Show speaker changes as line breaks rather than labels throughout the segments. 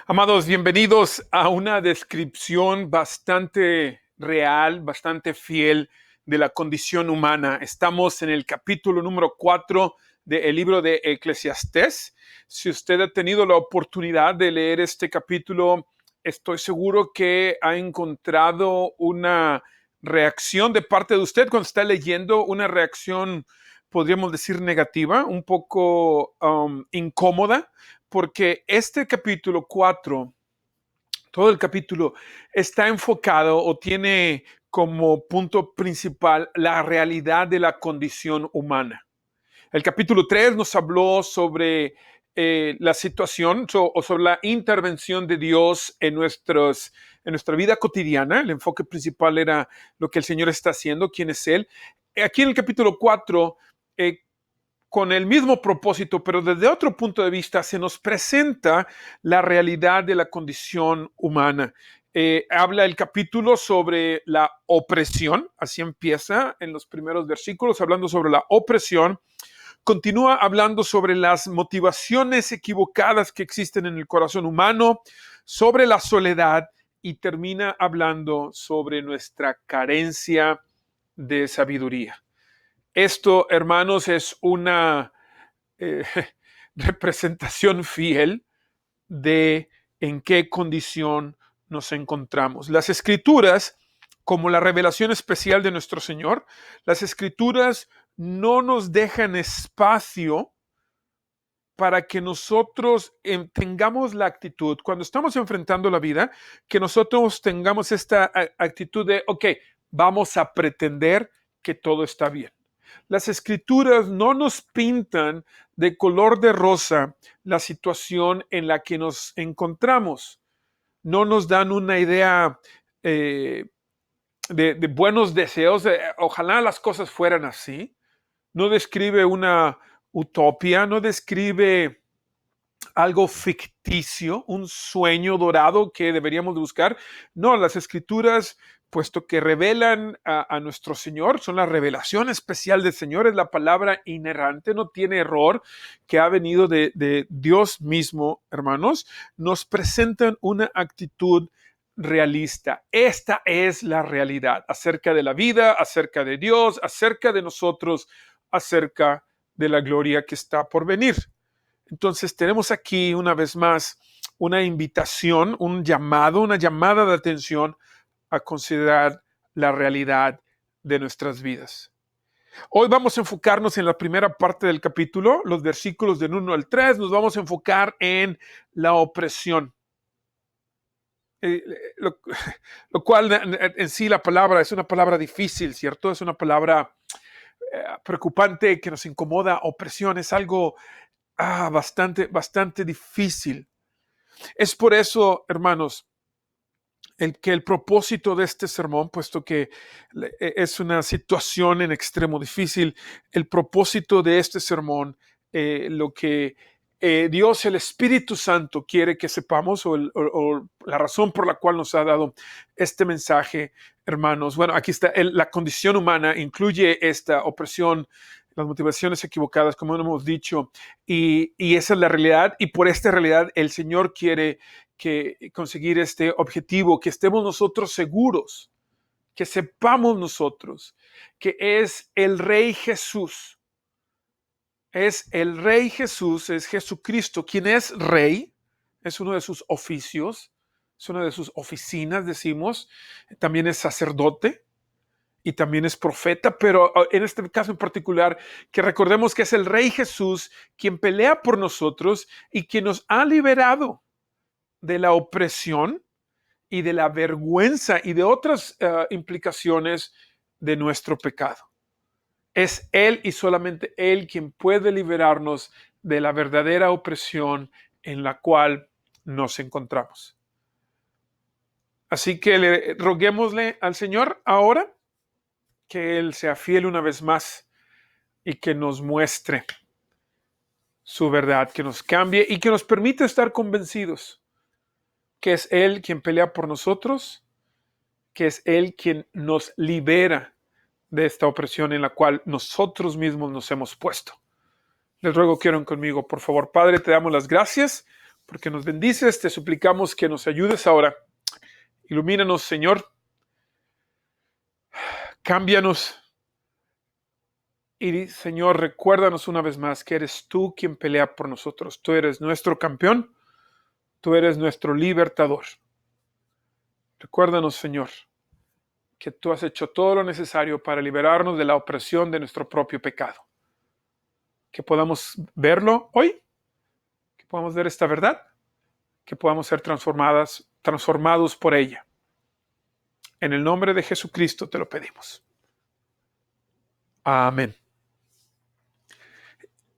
Amados, bienvenidos a una descripción bastante real, bastante fiel de la condición humana. Estamos en el capítulo número 4 del libro de Eclesiastés. Si usted ha tenido la oportunidad de leer este capítulo, estoy seguro que ha encontrado una reacción de parte de usted cuando está leyendo, una reacción, podríamos decir, negativa, un poco incómoda, porque este capítulo 4, todo el capítulo está enfocado o tiene como punto principal la realidad de la condición humana. El capítulo 3 nos habló sobre la situación o sobre la intervención de Dios en nuestra vida cotidiana. El enfoque principal era lo que el Señor está haciendo, quién es Él. Aquí en el capítulo 4, con el mismo propósito, pero desde otro punto de vista, se nos presenta la realidad de la condición humana. Habla el capítulo sobre la opresión, así empieza en los primeros versículos, hablando sobre la opresión. Continúa hablando sobre las motivaciones equivocadas que existen en el corazón humano, sobre la soledad, y termina hablando sobre nuestra carencia de sabiduría. Esto, hermanos, es una eh, representación fiel de en qué condición nos encontramos. Las escrituras, como la revelación especial de nuestro Señor, las escrituras no nos dejan espacio para que nosotros tengamos la actitud, cuando estamos enfrentando la vida, que nosotros tengamos esta actitud de, ok, vamos a pretender que todo está bien. Las escrituras no nos pintan de color de rosa la situación en la que nos encontramos. No nos dan una idea de buenos deseos. Ojalá las cosas fueran así. No describe una utopía, no describe algo ficticio, un sueño dorado que deberíamos de buscar. No, las escrituras, puesto que revelan a nuestro Señor, son la revelación especial del Señor, es la palabra inerrante, no tiene error, que ha venido de Dios mismo, hermanos, nos presentan una actitud realista. Esta es la realidad acerca de la vida, acerca de Dios, acerca de nosotros, acerca de la gloria que está por venir. Entonces tenemos aquí una vez más una invitación, un llamado, una llamada de atención a considerar la realidad de nuestras vidas. Hoy vamos a enfocarnos en la primera parte del capítulo, los versículos del 1 al 3, nos vamos a enfocar en la opresión. Eh, lo, lo cual en sí la palabra es una palabra difícil, ¿cierto? Es una palabra preocupante que nos incomoda. Opresión es algo bastante difícil. Es por eso, hermanos, que el propósito de este sermón, puesto que es una situación en extremo difícil, el propósito de este sermón, lo que Dios, el Espíritu Santo, quiere que sepamos, o la razón por la cual nos ha dado este mensaje, hermanos. Bueno, aquí está, la condición humana incluye esta opresión, las motivaciones equivocadas, como hemos dicho, y esa es la realidad, y por esta realidad el Señor quiere que conseguir este objetivo, que estemos nosotros seguros, que sepamos nosotros que es el Rey Jesús. Es el Rey Jesús, es Jesucristo, quien es Rey, es uno de sus oficios, es una de sus oficinas, decimos, también es sacerdote y también es profeta, pero en este caso en particular, que recordemos que es el Rey Jesús quien pelea por nosotros y quien nos ha liberado de la opresión y de la vergüenza y de otras implicaciones de nuestro pecado. Es Él y solamente Él quien puede liberarnos de la verdadera opresión en la cual nos encontramos. Así que roguémosle al Señor ahora que Él sea fiel una vez más y que nos muestre su verdad, que nos cambie y que nos permita estar convencidos que es Él quien pelea por nosotros, que es Él quien nos libera de esta opresión en la cual nosotros mismos nos hemos puesto. Les ruego que oren conmigo, por favor. Padre, te damos las gracias porque nos bendices, te suplicamos que nos ayudes ahora. Ilumínanos, Señor. Cámbianos. Y, Señor, recuérdanos una vez más que eres tú quien pelea por nosotros. Tú eres nuestro campeón. Tú eres nuestro libertador. Recuérdanos, Señor, que tú has hecho todo lo necesario para liberarnos de la opresión de nuestro propio pecado. Que podamos verlo hoy, que podamos ver esta verdad, que podamos ser transformados por ella. En el nombre de Jesucristo te lo pedimos. Amén.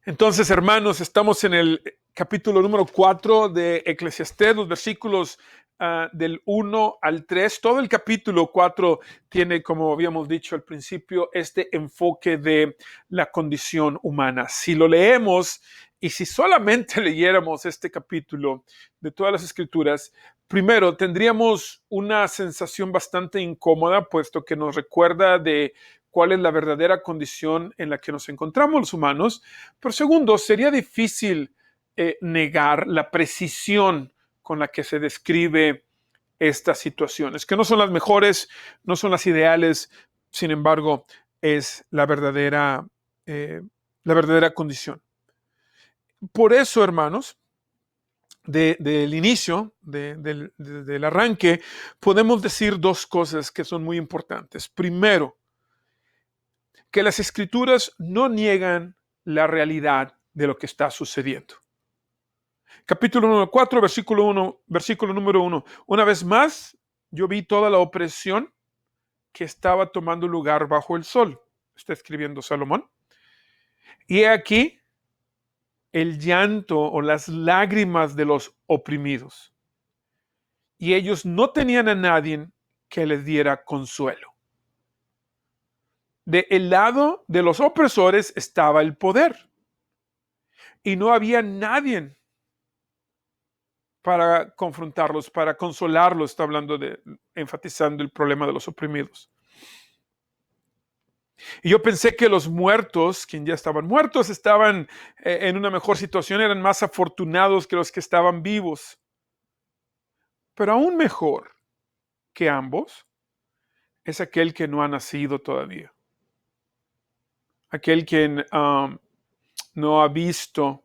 Entonces, hermanos, estamos en el capítulo número 4 de Eclesiastés, los versículos del 1 al 3. Todo el capítulo 4 tiene, como habíamos dicho al principio, este enfoque de la condición humana. Si lo leemos y si solamente leyéramos este capítulo de todas las Escrituras, primero tendríamos una sensación bastante incómoda, puesto que nos recuerda de cuál es la verdadera condición en la que nos encontramos los humanos. Pero segundo, sería difícil negar la precisión con la que se describe estas situaciones, que no son las mejores, no son las ideales, sin embargo, es la verdadera condición. Por eso, hermanos, del inicio, del arranque, podemos decir dos cosas que son muy importantes. Primero, que las Escrituras no niegan la realidad de lo que está sucediendo. Capítulo número 4, versículo número 1. Una vez más, yo vi toda la opresión que estaba tomando lugar bajo el sol. Está escribiendo Salomón. Y he aquí el llanto o las lágrimas de los oprimidos. Y ellos no tenían a nadie que les diera consuelo. Del lado de los opresores estaba el poder. Y no había nadie para confrontarlos, para consolarlos. Está enfatizando el problema de los oprimidos. Y yo pensé que los muertos, quienes ya estaban muertos, estaban en una mejor situación, eran más afortunados que los que estaban vivos. Pero aún mejor que ambos es aquel que no ha nacido todavía. Aquel que no ha visto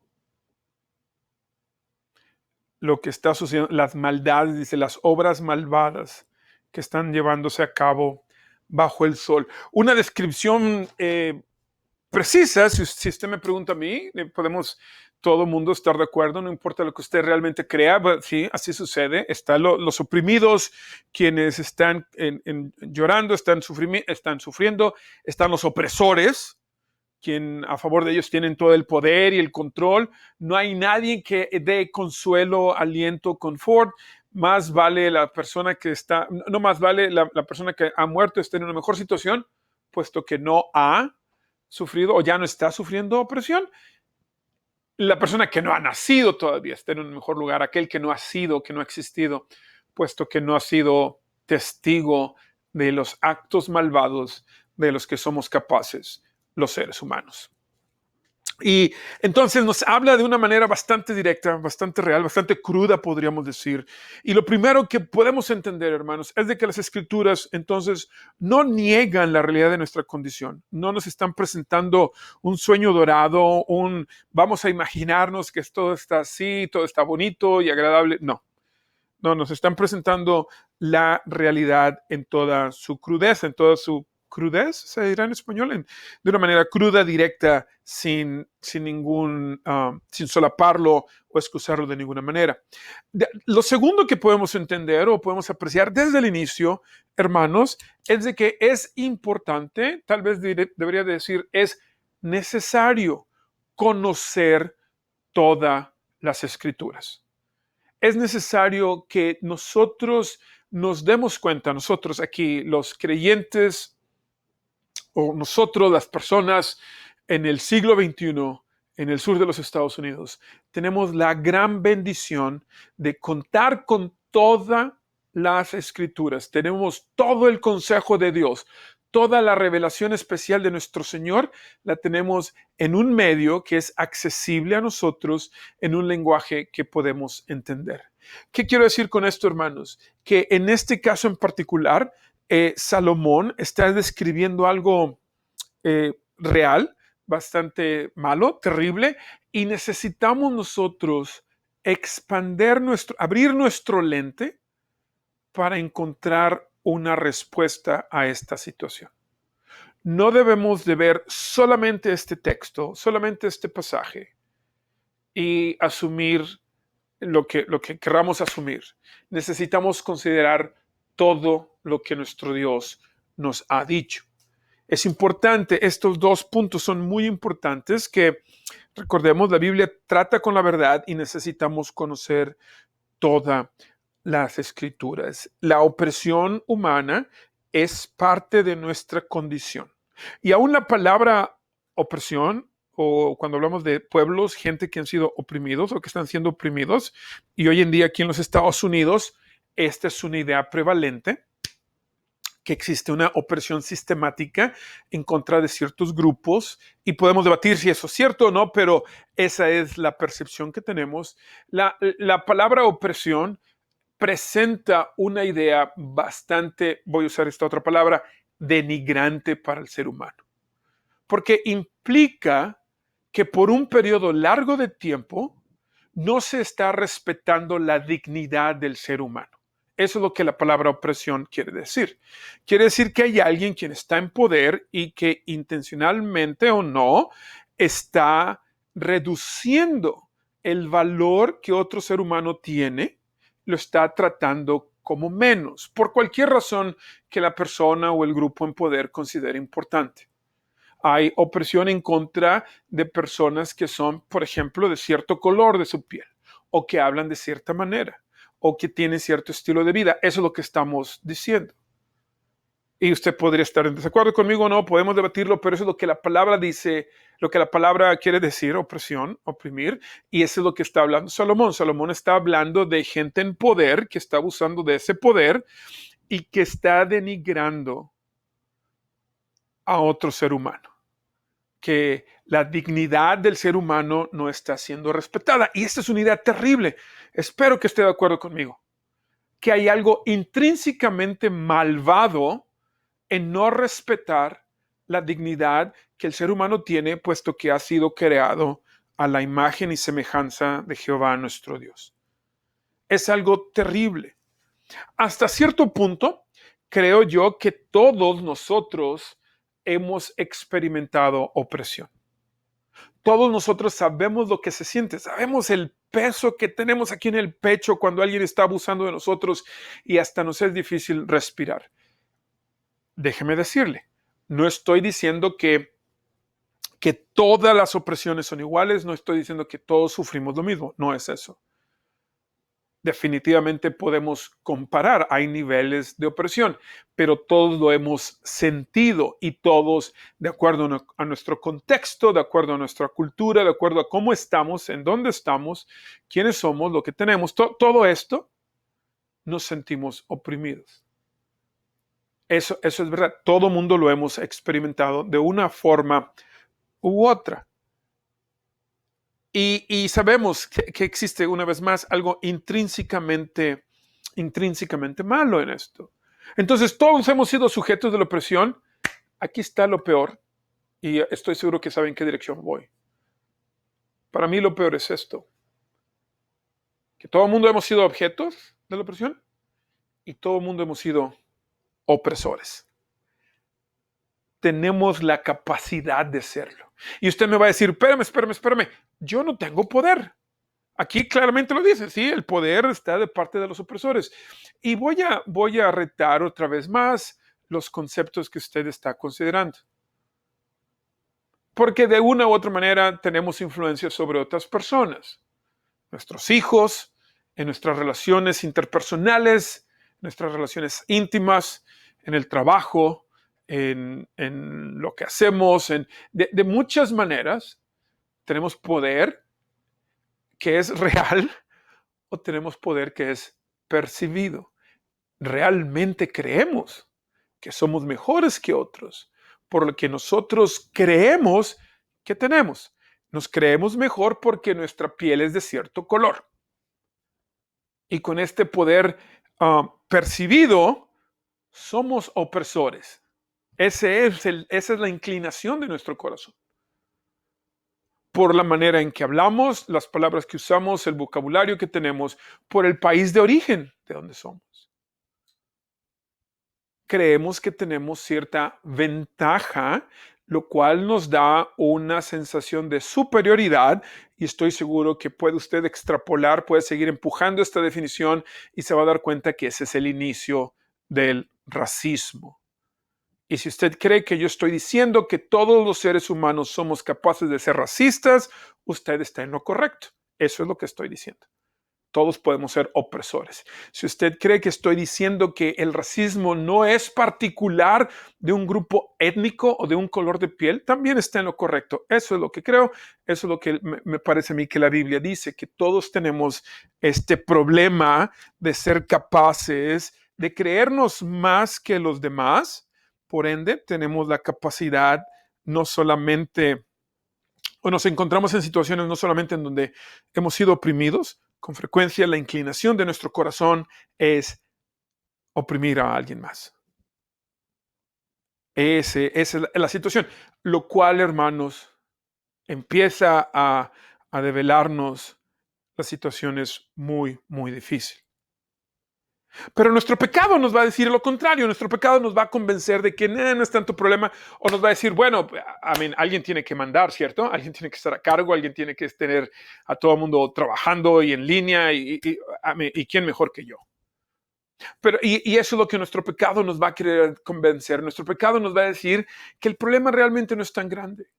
lo que está sucediendo, las maldades, dice, las obras malvadas que están llevándose a cabo bajo el sol. Una descripción precisa, si usted me pregunta a mí, podemos todo el mundo estar de acuerdo, no importa lo que usted realmente crea, sí, así sucede. Están los oprimidos, quienes están llorando, están sufriendo, están los opresores, quien a favor de ellos tienen todo el poder y el control. No hay nadie que dé consuelo, aliento, confort. Más vale la persona que está, no más vale la persona que ha muerto esté en una mejor situación, puesto que no ha sufrido o ya no está sufriendo opresión. La persona que no ha nacido todavía está en un mejor lugar. Aquel que no ha sido, que no ha existido, puesto que no ha sido testigo de los actos malvados de los que somos capaces los seres humanos. Y entonces nos habla de una manera bastante directa, bastante real, bastante cruda, podríamos decir. Y lo primero que podemos entender, hermanos, es de que las Escrituras entonces no niegan la realidad de nuestra condición. No nos están presentando un sueño dorado, vamos a imaginarnos que todo está así, todo está bonito y agradable. No, nos están presentando la realidad en toda su crudeza, en toda su crudez, se dirá en español, de una manera cruda, directa, sin solaparlo o excusarlo de ninguna manera. Lo segundo que podemos entender o podemos apreciar desde el inicio, hermanos, es de que es importante, tal vez debería decir, es necesario conocer todas las Escrituras. Es necesario que nosotros nos demos cuenta, nosotros aquí, los creyentes, o nosotros, las personas en el siglo XXI, en el sur de los Estados Unidos, tenemos la gran bendición de contar con todas las Escrituras. Tenemos todo el consejo de Dios, toda la revelación especial de nuestro Señor la tenemos en un medio que es accesible a nosotros, en un lenguaje que podemos entender. ¿Qué quiero decir con esto, hermanos? Que en este caso en particular, Salomón está describiendo algo real, bastante malo, terrible, y necesitamos nosotros abrir nuestro lente para encontrar una respuesta a esta situación. No debemos de ver solamente este texto, solamente este pasaje y asumir lo que queramos asumir. Necesitamos considerar todo lo que nuestro Dios nos ha dicho. Es importante, estos dos puntos son muy importantes que recordemos, la Biblia trata con la verdad y necesitamos conocer todas las escrituras. La opresión humana es parte de nuestra condición. Y aún la palabra opresión, o cuando hablamos de pueblos, gente que han sido oprimidos o que están siendo oprimidos, y hoy en día aquí en los Estados Unidos, esta es una idea prevalente, que existe una opresión sistemática en contra de ciertos grupos y podemos debatir si eso es cierto o no, pero esa es la percepción que tenemos. La palabra opresión presenta una idea bastante, voy a usar esta otra palabra, denigrante para el ser humano, porque implica que por un periodo largo de tiempo no se está respetando la dignidad del ser humano. Eso es lo que la palabra opresión quiere decir. Quiere decir que hay alguien quien está en poder y que intencionalmente o no está reduciendo el valor que otro ser humano tiene, lo está tratando como menos, por cualquier razón que la persona o el grupo en poder considere importante. Hay opresión en contra de personas que son, por ejemplo, de cierto color de su piel, o que hablan de cierta manera, o que tienen cierto estilo de vida. Eso es lo que estamos diciendo. Y usted podría estar en desacuerdo conmigo o no, podemos debatirlo, pero eso es lo que la palabra dice, lo que la palabra quiere decir, opresión, oprimir, y eso es lo que está hablando Salomón. Salomón está hablando de gente en poder que está abusando de ese poder y que está denigrando a otro ser humano, que la dignidad del ser humano no está siendo respetada. Y esta es una idea terrible. Espero que esté de acuerdo conmigo, que hay algo intrínsecamente malvado en no respetar la dignidad que el ser humano tiene, puesto que ha sido creado a la imagen y semejanza de Jehová nuestro Dios. Es algo terrible. Hasta cierto punto, creo yo que todos nosotros hemos experimentado opresión. Todos nosotros sabemos lo que se siente, sabemos el peso que tenemos aquí en el pecho cuando alguien está abusando de nosotros y hasta nos es difícil respirar. Déjeme decirle, no estoy diciendo que todas las opresiones son iguales, no estoy diciendo que todos sufrimos lo mismo, no es eso. Definitivamente podemos comparar, hay niveles de opresión, pero todos lo hemos sentido y todos, de acuerdo a nuestro contexto, de acuerdo a nuestra cultura, de acuerdo a cómo estamos, en dónde estamos, quiénes somos, lo que tenemos, todo esto, nos sentimos oprimidos. Eso es verdad, todo mundo lo hemos experimentado de una forma u otra. Y sabemos que existe, una vez más, algo intrínsecamente malo en esto. Entonces, todos hemos sido sujetos de la opresión. Aquí está lo peor, y estoy seguro que saben qué dirección voy. Para mí lo peor es esto, que todo el mundo hemos sido objetos de la opresión y todo el mundo hemos sido opresores. Tenemos la capacidad de serlo. Y usted me va a decir, espérame, yo no tengo poder. Aquí claramente lo dice, sí, el poder está de parte de los opresores. Y voy a retar otra vez más los conceptos que usted está considerando. Porque de una u otra manera tenemos influencia sobre otras personas. Nuestros hijos, en nuestras relaciones interpersonales, nuestras relaciones íntimas, en el trabajo, en lo que hacemos, de muchas maneras tenemos poder que es real o tenemos poder que es percibido. Realmente creemos que somos mejores que otros, por lo que nosotros creemos que tenemos. Nos creemos mejor porque nuestra piel es de cierto color. Y con este poder percibido, somos opresores. Esa es la inclinación de nuestro corazón. Por la manera en que hablamos, las palabras que usamos, el vocabulario que tenemos, por el país de origen de donde somos. Creemos que tenemos cierta ventaja, lo cual nos da una sensación de superioridad, y estoy seguro que puede usted extrapolar, puede seguir empujando esta definición y se va a dar cuenta que ese es el inicio del racismo. Y si usted cree que yo estoy diciendo que todos los seres humanos somos capaces de ser racistas, usted está en lo correcto. Eso es lo que estoy diciendo. Todos podemos ser opresores. Si usted cree que estoy diciendo que el racismo no es particular de un grupo étnico o de un color de piel, también está en lo correcto. Eso es lo que creo. Eso es lo que me parece a mí que la Biblia dice, que todos tenemos este problema de ser capaces de creernos más que los demás. Por ende, tenemos la capacidad no solamente, o nos encontramos en situaciones no solamente en donde hemos sido oprimidos. Con frecuencia la inclinación de nuestro corazón es oprimir a alguien más. Esa es la situación, lo cual, hermanos, empieza a develarnos la situación es muy, muy difícil. Pero nuestro pecado nos va a decir lo contrario. Nuestro pecado nos va a convencer de que no es tanto problema, o nos va a decir, bueno, alguien tiene que mandar, ¿cierto? Alguien tiene que estar a cargo, alguien tiene que tener a todo el mundo trabajando y en línea, y quién mejor que yo. Pero, y eso es lo que nuestro pecado nos va a querer convencer. Nuestro pecado nos va a decir que el problema realmente no es tan grande.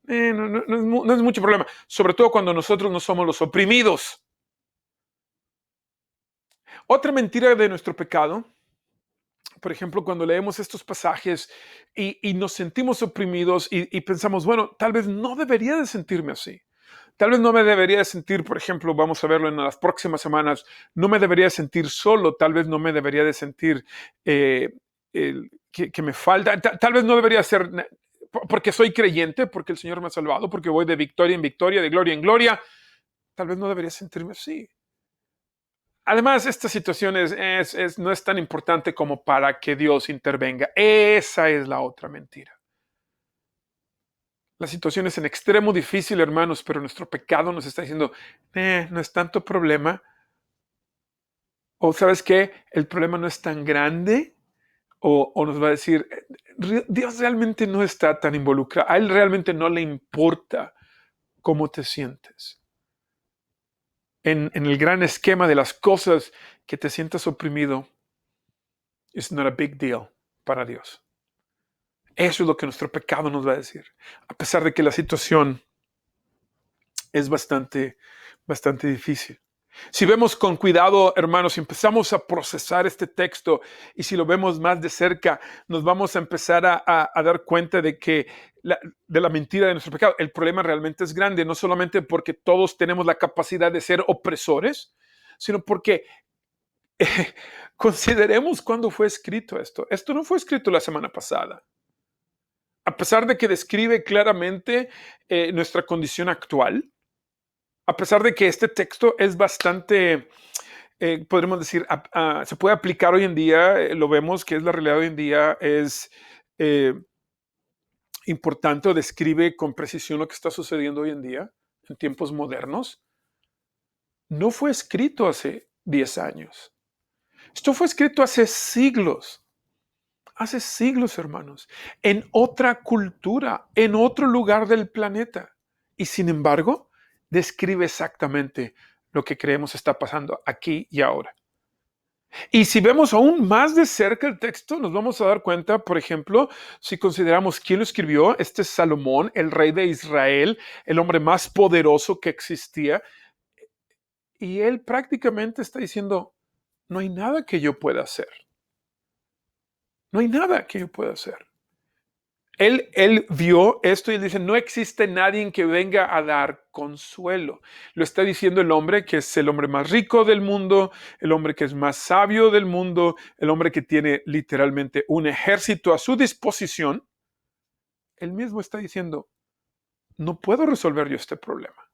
No es mucho problema, sobre todo cuando nosotros no somos los oprimidos. Otra mentira de nuestro pecado, por ejemplo, cuando leemos estos pasajes y nos sentimos oprimidos y pensamos, bueno, tal vez no debería de sentirme así. Tal vez no me debería de sentir, por ejemplo, vamos a verlo en las próximas semanas, no me debería de sentir solo, tal vez no me debería de sentir que me falta, tal vez no debería ser, porque soy creyente, porque el Señor me ha salvado, porque voy de victoria en victoria, de gloria en gloria, tal vez no debería sentirme así. Además, esta situación no es tan importante como para que Dios intervenga. Esa es la otra mentira. La situación es en extremo difícil, hermanos, pero nuestro pecado nos está diciendo, no es tanto problema. O ¿sabes qué? El problema no es tan grande. O nos va a decir, Dios realmente no está tan involucrado. A Él realmente no le importa cómo te sientes. En el gran esquema de las cosas que te sientas oprimido, it's not a big deal para Dios. Eso es lo que nuestro pecado nos va a decir. A pesar de que la situación es bastante difícil. Si vemos con cuidado, hermanos, si empezamos a procesar este texto y si lo vemos más de cerca, nos vamos a empezar a dar cuenta de que de la mentira de nuestro pecado. El problema realmente es grande, no solamente porque todos tenemos la capacidad de ser opresores, sino porque consideremos cuándo fue escrito esto. Esto no fue escrito la semana pasada. A pesar de que describe claramente nuestra condición actual, a pesar de que este texto es bastante, podríamos decir, se puede aplicar hoy en día, lo vemos que es la realidad hoy en día, es importante o describe con precisión lo que está sucediendo hoy en día, en tiempos modernos. No fue escrito hace 10 años. Esto fue escrito hace siglos. Hace siglos, hermanos, en otra cultura, en otro lugar del planeta. Y sin embargo, describe exactamente lo que creemos está pasando aquí y ahora. Y si vemos aún más de cerca el texto, nos vamos a dar cuenta, por ejemplo, si consideramos quién lo escribió, este es Salomón, el rey de Israel, el hombre más poderoso que existía. Y él prácticamente está diciendo, no hay nada que yo pueda hacer. No hay nada que yo pueda hacer. Él vio esto y él dice, no existe nadie que venga a dar consuelo. Lo está diciendo el hombre que es el hombre más rico del mundo, el hombre que es más sabio del mundo, el hombre que tiene literalmente un ejército a su disposición. Él mismo está diciendo, no puedo resolver yo este problema.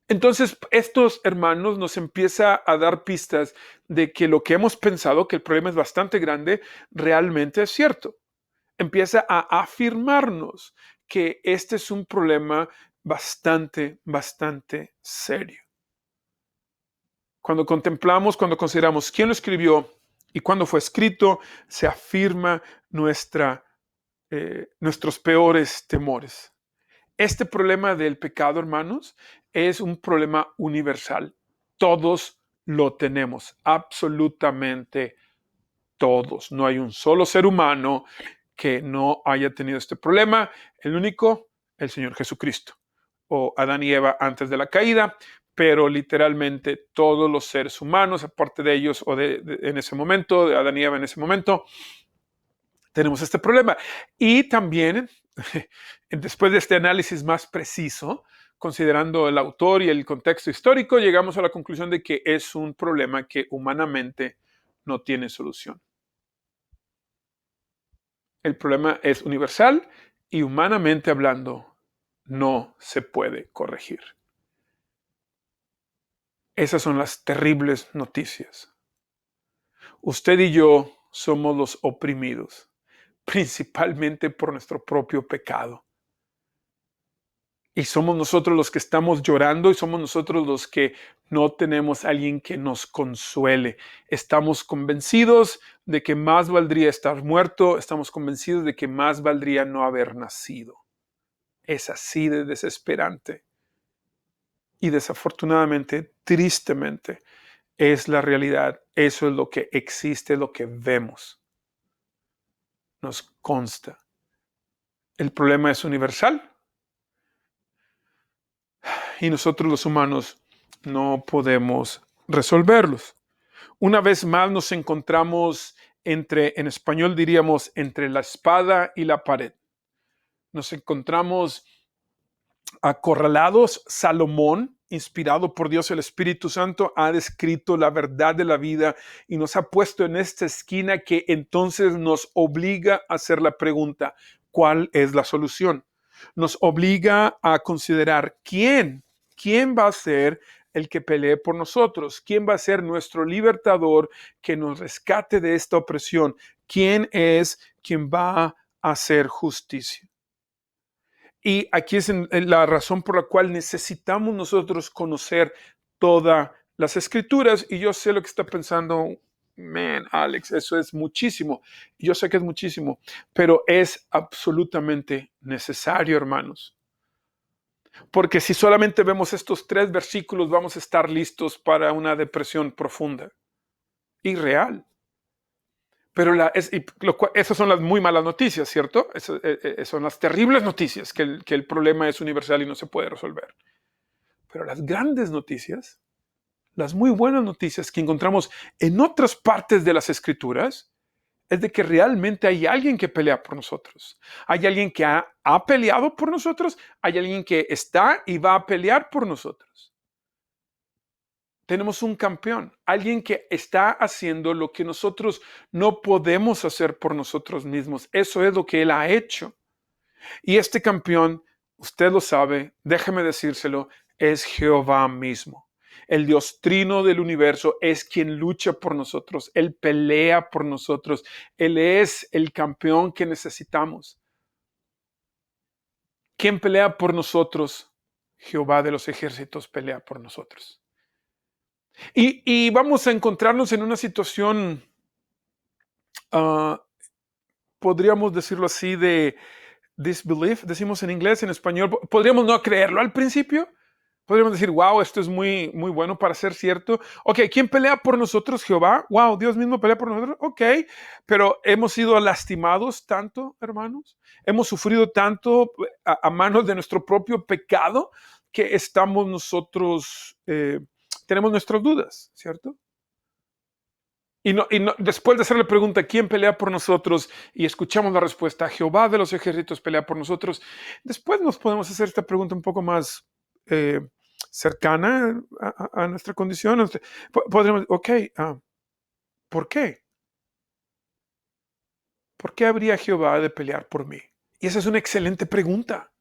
Entonces, estos hermanos nos empieza a dar pistas de que lo que hemos pensado, que el problema es bastante grande, realmente es cierto. Empieza a afirmarnos que este es un problema bastante, bastante serio. Cuando contemplamos, cuando consideramos quién lo escribió y cuándo fue escrito, se afirma nuestros peores temores. Este problema del pecado, hermanos, es un problema universal. Todos lo tenemos, absolutamente todos. No hay un solo ser humano que no haya tenido este problema. El único, el Señor Jesucristo, o Adán y Eva antes de la caída, pero literalmente todos los seres humanos, aparte de ellos o en ese momento, de Adán y Eva en ese momento, tenemos este problema. Y también, después de este análisis más preciso, considerando el autor y el contexto histórico, llegamos a la conclusión de que es un problema que humanamente no tiene solución. El problema es universal y humanamente hablando no se puede corregir. Esas son las terribles noticias. Usted y yo somos los oprimidos, principalmente por nuestro propio pecado. Y somos nosotros los que estamos llorando y somos nosotros los que no tenemos a alguien que nos consuele. Estamos convencidos de que más valdría estar muerto, estamos convencidos de que más valdría no haber nacido. Es así de desesperante. Y desafortunadamente, tristemente, es la realidad. Eso es lo que existe, lo que vemos. Nos consta. El problema es universal y nosotros los humanos no podemos resolverlos. Una vez más nos encontramos en español diríamos, entre la espada y la pared. Nos encontramos acorralados. Salomón, inspirado por Dios el Espíritu Santo, ha descrito la verdad de la vida y nos ha puesto en esta esquina que entonces nos obliga a hacer la pregunta, ¿cuál es la solución? Nos obliga a considerar quién va a ser el que pelee por nosotros, quién va a ser nuestro libertador que nos rescate de esta opresión, quién es quien va a hacer justicia. Y aquí es la razón por la cual necesitamos nosotros conocer todas las escrituras. Y yo sé lo que está pensando, man, Alex, eso es muchísimo. Yo sé que es muchísimo, pero es absolutamente necesario, hermanos. Porque si solamente vemos estos 3 versículos, vamos a estar listos para una depresión profunda y real. Pero esas son las muy malas noticias, ¿cierto? Son las terribles noticias, que el problema es universal y no se puede resolver. Pero las grandes noticias, las muy buenas noticias que encontramos en otras partes de las Escrituras, es de que realmente hay alguien que pelea por nosotros. Hay alguien que ha peleado por nosotros, hay alguien que está y va a pelear por nosotros. Tenemos un campeón, alguien que está haciendo lo que nosotros no podemos hacer por nosotros mismos. Eso es lo que él ha hecho. Y este campeón, usted lo sabe, déjeme decírselo, es Jehová mismo. El Dios trino del universo es quien lucha por nosotros. Él pelea por nosotros. Él es el campeón que necesitamos. ¿Quién pelea por nosotros? Jehová de los ejércitos pelea por nosotros. Y vamos a encontrarnos en una situación, podríamos decirlo así, de disbelief, decimos en inglés, en español. Podríamos no creerlo al principio. Podríamos decir, wow, esto es muy, muy bueno para ser cierto. Ok, ¿quién pelea por nosotros? Jehová. Wow, Dios mismo pelea por nosotros. Ok, pero hemos sido lastimados tanto, hermanos. Hemos sufrido tanto a manos de nuestro propio pecado que estamos nosotros, tenemos nuestras dudas, ¿cierto? Después de hacer la pregunta, ¿quién pelea por nosotros? Y escuchamos la respuesta, Jehová de los ejércitos pelea por nosotros. Después nos podemos hacer esta pregunta un poco más eh, cercana a nuestra condición. Podríamos, ok, ¿por qué? ¿Por qué habría Jehová de pelear por mí? Y esa es una excelente pregunta.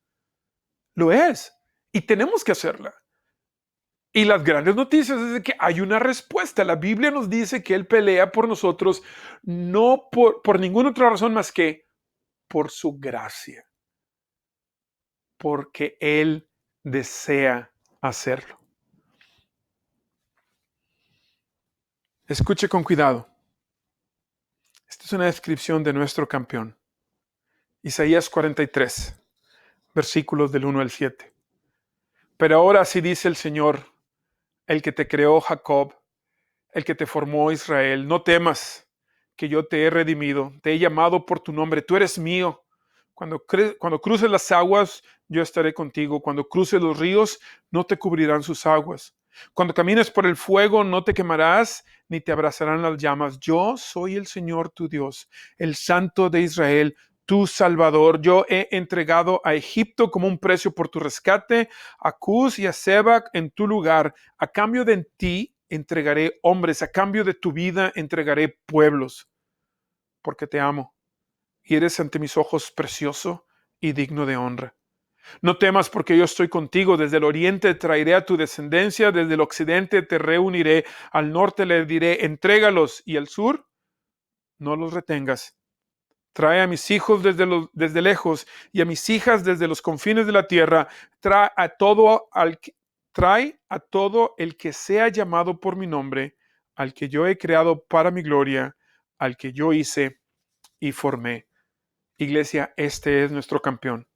Lo es. Y tenemos que hacerla. Y las grandes noticias es de que hay una respuesta. La Biblia nos dice que Él pelea por nosotros no por ninguna otra razón más que por su gracia. Porque Él desea hacerlo. Escuche con cuidado. Esta es una descripción de nuestro campeón. Isaías 43, versículos del 1 al 7. Pero ahora sí dice el Señor, el que te creó Jacob, el que te formó Israel, no temas, que yo te he redimido, te he llamado por tu nombre, tú eres mío. Cuando cruces las aguas, yo estaré contigo. Cuando cruces los ríos, no te cubrirán sus aguas. Cuando camines por el fuego, no te quemarás, ni te abrazarán las llamas. Yo soy el Señor tu Dios, el Santo de Israel, tu Salvador. Yo he entregado a Egipto como un precio por tu rescate, a Cus y a Seba en tu lugar. A cambio de ti entregaré hombres, a cambio de tu vida entregaré pueblos, porque te amo y eres ante mis ojos precioso y digno de honra. No temas porque yo estoy contigo. Desde el oriente traeré a tu descendencia, desde el occidente te reuniré, al norte le diré, entrégalos, y al sur no los retengas. Trae a mis hijos desde lejos y a mis hijas desde los confines de la tierra. Trae a todo el que sea llamado por mi nombre, al que yo he creado para mi gloria, al que yo hice y formé. Iglesia, este es nuestro campeón.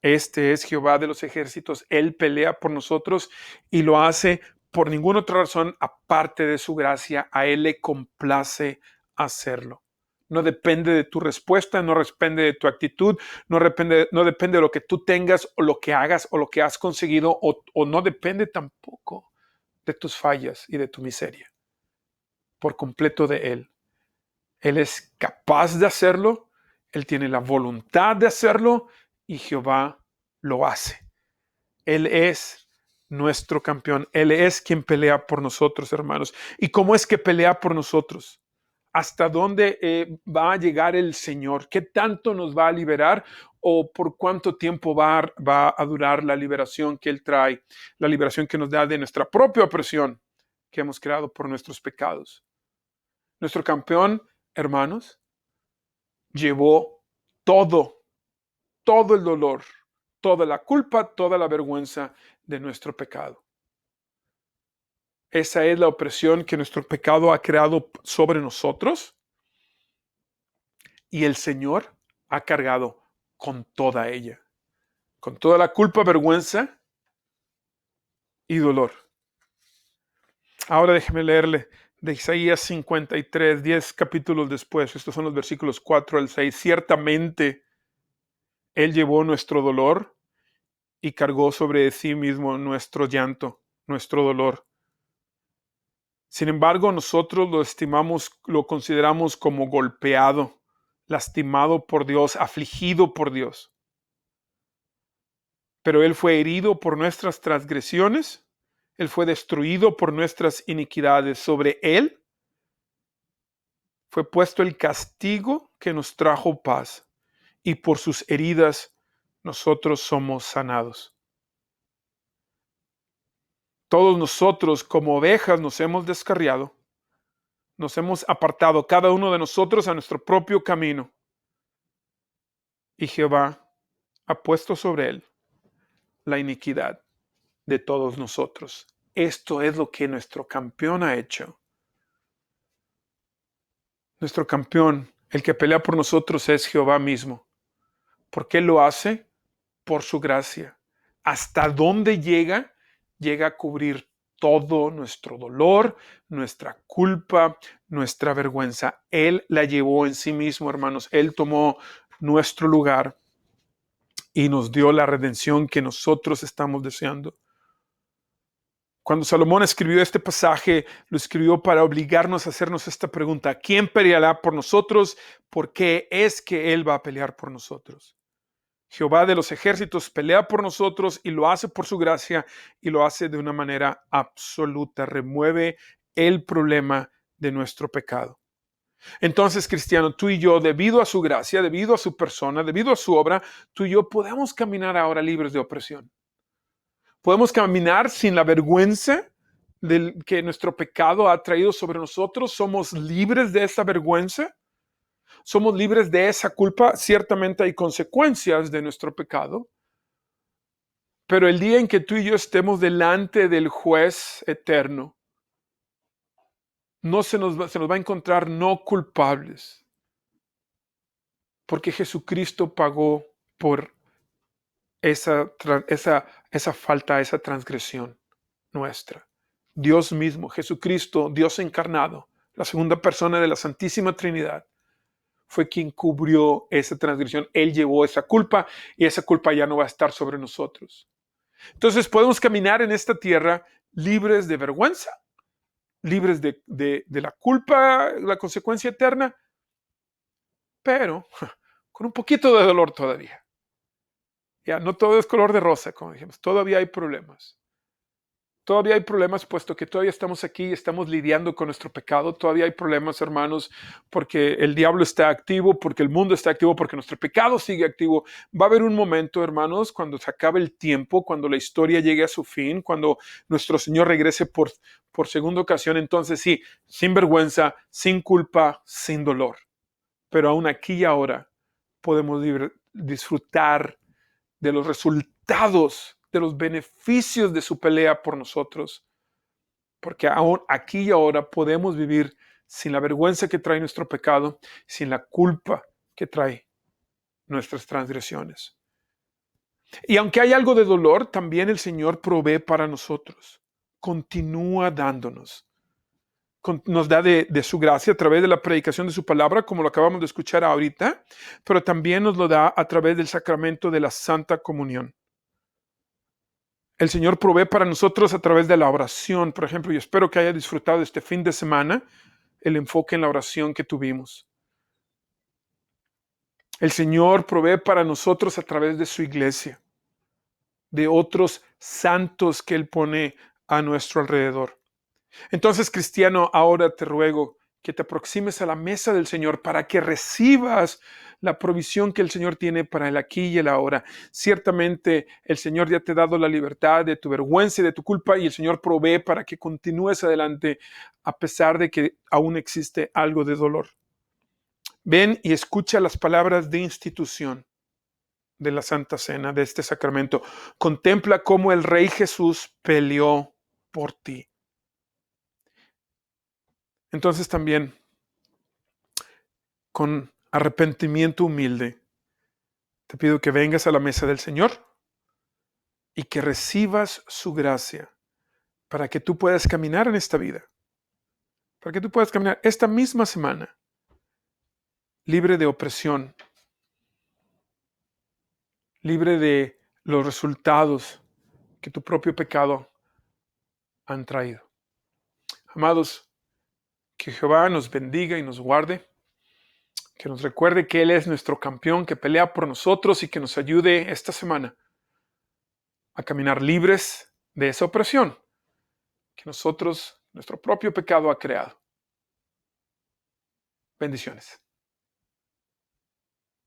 Este es Jehová de los ejércitos. Él pelea por nosotros y lo hace por ninguna otra razón aparte de su gracia. A Él le complace hacerlo. No depende de tu respuesta, no depende de tu actitud, no depende de lo que tú tengas o lo que hagas o lo que has conseguido o no depende tampoco de tus fallas y de tu miseria. Por completo de Él. Él es capaz de hacerlo, Él tiene la voluntad de hacerlo y Jehová lo hace. Él es nuestro campeón. Él es quien pelea por nosotros, hermanos. ¿Y cómo es que pelea por nosotros? ¿Hasta dónde va a llegar el Señor? ¿Qué tanto nos va a liberar? ¿O por cuánto tiempo va a durar la liberación que Él trae? La liberación que nos da de nuestra propia opresión que hemos creado por nuestros pecados. Nuestro campeón, hermanos, llevó todo el dolor, toda la culpa, toda la vergüenza de nuestro pecado. Esa es la opresión que nuestro pecado ha creado sobre nosotros y el Señor ha cargado con toda ella, con toda la culpa, vergüenza y dolor. Ahora déjeme leerle de Isaías 53, 10 capítulos después. Estos son los versículos 4 al 6. Ciertamente Él llevó nuestro dolor y cargó sobre sí mismo nuestro llanto, nuestro dolor. Sin embargo, nosotros lo consideramos como golpeado, lastimado por Dios, afligido por Dios. Pero Él fue herido por nuestras transgresiones, Él fue destruido por nuestras iniquidades. Sobre Él fue puesto el castigo que nos trajo paz, y por sus heridas nosotros somos sanados. Todos nosotros como ovejas nos hemos descarriado, nos hemos apartado cada uno de nosotros a nuestro propio camino. Y Jehová ha puesto sobre él la iniquidad de todos nosotros. Esto es lo que nuestro campeón ha hecho. Nuestro campeón, el que pelea por nosotros, es Jehová mismo. ¿Por qué lo hace? Por su gracia. ¿Hasta dónde llega? Llega a cubrir todo nuestro dolor, nuestra culpa, nuestra vergüenza. Él la llevó en sí mismo, hermanos. Él tomó nuestro lugar y nos dio la redención que nosotros estamos deseando. Cuando Salomón escribió este pasaje, lo escribió para obligarnos a hacernos esta pregunta: ¿quién peleará por nosotros? ¿Por qué es que Él va a pelear por nosotros? Jehová de los ejércitos pelea por nosotros y lo hace por su gracia y lo hace de una manera absoluta. Remueve el problema de nuestro pecado. Entonces, cristiano, tú y yo, debido a su gracia, debido a su persona, debido a su obra, tú y yo podemos caminar ahora libres de opresión. Podemos caminar sin la vergüenza del que nuestro pecado ha traído sobre nosotros. Somos libres de esa vergüenza. Somos libres de esa culpa. Ciertamente hay consecuencias de nuestro pecado. Pero el día en que tú y yo estemos delante del juez eterno, no se nos va a encontrar no culpables. Porque Jesucristo pagó por esa falta, esa transgresión nuestra. Dios mismo, Jesucristo, Dios encarnado, la segunda persona de la Santísima Trinidad, fue quien cubrió esa transgresión. Él llevó esa culpa y esa culpa ya no va a estar sobre nosotros. Entonces podemos caminar en esta tierra libres de vergüenza, libres de la culpa, la consecuencia eterna, pero con un poquito de dolor todavía. Ya, no todo es color de rosa, como dijimos, todavía hay problemas. Todavía hay problemas, puesto que todavía estamos aquí y estamos lidiando con nuestro pecado. Todavía hay problemas, hermanos, porque el diablo está activo, porque el mundo está activo, porque nuestro pecado sigue activo. Va a haber un momento, hermanos, cuando se acabe el tiempo, cuando la historia llegue a su fin, cuando nuestro Señor regrese por segunda ocasión. Entonces sí, sin vergüenza, sin culpa, sin dolor. Pero aún aquí y ahora podemos disfrutar de los resultados, de los beneficios de su pelea por nosotros, porque aún aquí y ahora podemos vivir sin la vergüenza que trae nuestro pecado, sin la culpa que trae nuestras transgresiones. Y aunque hay algo de dolor, también el Señor provee para nosotros, continúa dándonos. Nos da de su gracia a través de la predicación de su palabra, como lo acabamos de escuchar ahorita, pero también nos lo da a través del sacramento de la Santa Comunión. El Señor provee para nosotros a través de la oración. Por ejemplo, yo espero que haya disfrutado este fin de semana el enfoque en la oración que tuvimos. El Señor provee para nosotros a través de su iglesia, de otros santos que Él pone a nuestro alrededor. Entonces, cristiano, ahora te ruego que te aproximes a la mesa del Señor para que recibas la provisión que el Señor tiene para el aquí y el ahora. Ciertamente el Señor ya te ha dado la libertad de tu vergüenza y de tu culpa, y el Señor provee para que continúes adelante a pesar de que aún existe algo de dolor. Ven y escucha las palabras de institución de la Santa Cena, de este sacramento. Contempla cómo el Rey Jesús peleó por ti. Entonces también, con arrepentimiento humilde, te pido que vengas a la mesa del Señor y que recibas su gracia para que tú puedas caminar en esta vida, para que tú puedas caminar esta misma semana libre de opresión, libre de los resultados que tu propio pecado han traído. Amados, que Jehová nos bendiga y nos guarde, que nos recuerde que Él es nuestro campeón, que pelea por nosotros y que nos ayude esta semana a caminar libres de esa opresión que nuestro propio pecado ha creado. Bendiciones.